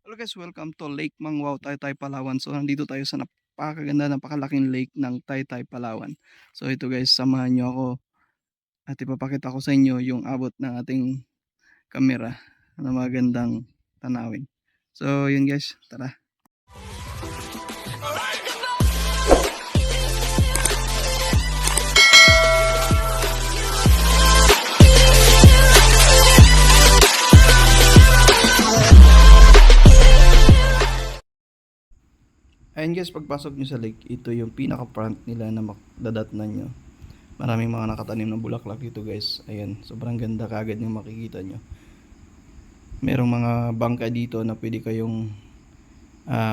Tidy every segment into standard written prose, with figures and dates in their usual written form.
Hello guys, welcome to Lake Mangwao, Taytay, Palawan. So nandito tayo sa napakaganda, napakalaking lake ng Taytay, Palawan. So ito guys, samahan nyo ako at ipapakita ko sa inyo yung abot ng ating kamera na magandang tanawin. So yun guys, tara. Ayun guys, pagpasok nyo sa lake, ito yung pinaka front nila na dadatnan nyo. Maraming mga nakatanim na bulaklak dito guys. Ayan, sobrang ganda kagad yung makikita nyo. Merong mga bangka dito na pwede kayong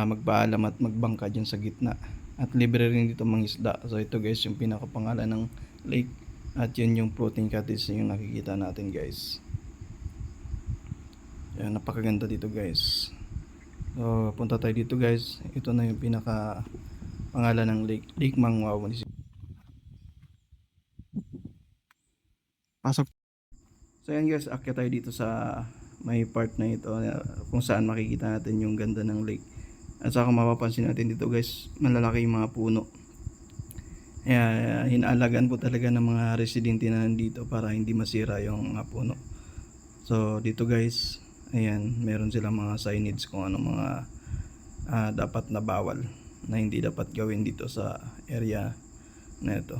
magpaalam at magbangka dyan sa gitna. At libre rin dito mangisda. So ito guys yung pinakapangalan ng lake. At yun yung floating cottage yung nakikita natin guys. Ayan, napakaganda dito guys. So punta tayo dito guys. Ito na yung pinaka pangalan ng lake. Lake Mangwao. Pasok. So yan guys, akyat tayo dito sa may part na ito kung saan makikita natin yung ganda ng lake. At saka mapapansin natin dito guys, malalaki yung mga puno. Kaya hinaalagaan po talaga ng mga residente na nandito para hindi masira yung mga puno. So dito guys, ayan, meron silang mga signage kung ano mga dapat na bawal na hindi dapat gawin dito sa area na ito.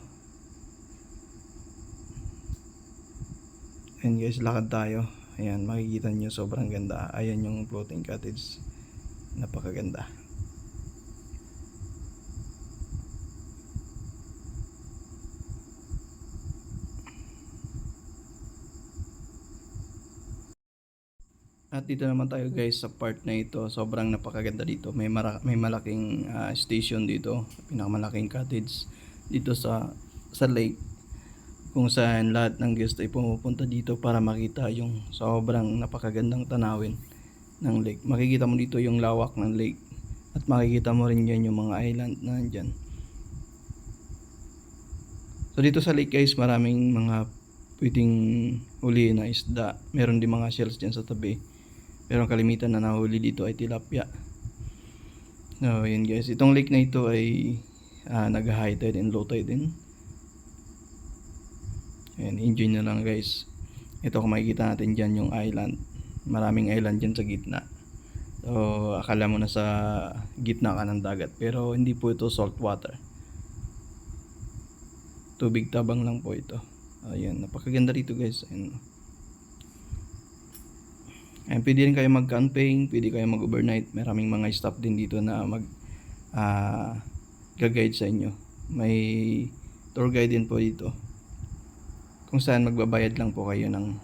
Ayan guys, lakad tayo. Ayan, makikita nyo sobrang ganda. Ayan yung floating cottage. Napakaganda. At dito naman tayo guys sa part na ito. Sobrang napakaganda dito. May malaking station dito. Pinakamalaking cottage dito sa lake. Kung saan lahat ng guest ay pumupunta dito para makita yung sobrang napakagandang tanawin ng lake. Makikita mo dito yung lawak ng lake at makikita mo rin yan yung mga island na nandyan. So dito sa lake guys, maraming mga pwedeng huli na isda. Meron din mga shells dyan sa tabi, pero ang kalimitan na nahuli dito ay tilapia. So yun guys, itong lake na ito ay nag-high tide and low tide din. Ayan, enjoy na lang guys. Ito kung makikita natin dyan yung island. Maraming island dyan sa gitna. So akala mo na sa gitna ka ng dagat, pero hindi po ito salt water. Tubig tabang lang po ito. Ayan, napakaganda dito guys. Ayan, pwede rin kayo mag-camping, pwede kayo mag-overnight. Maraming mga staff din dito na mag-guide sa inyo. May tour guide din po dito, kung saan magbabayad lang po kayo ng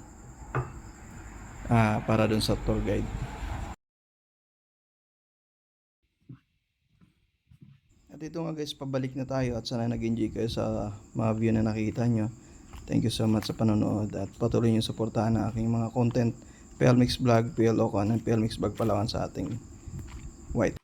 para dun sa tour guide. At ito nga guys, pabalik na tayo at sana nag-enjoy kayo sa mga view na nakikita nyo. Thank you so much sa panonood at patuloy nyo suportahan ang aking mga content. PL Mix Vlog, PL Ocon, and PL Mix Vlog Palawan sa ating white.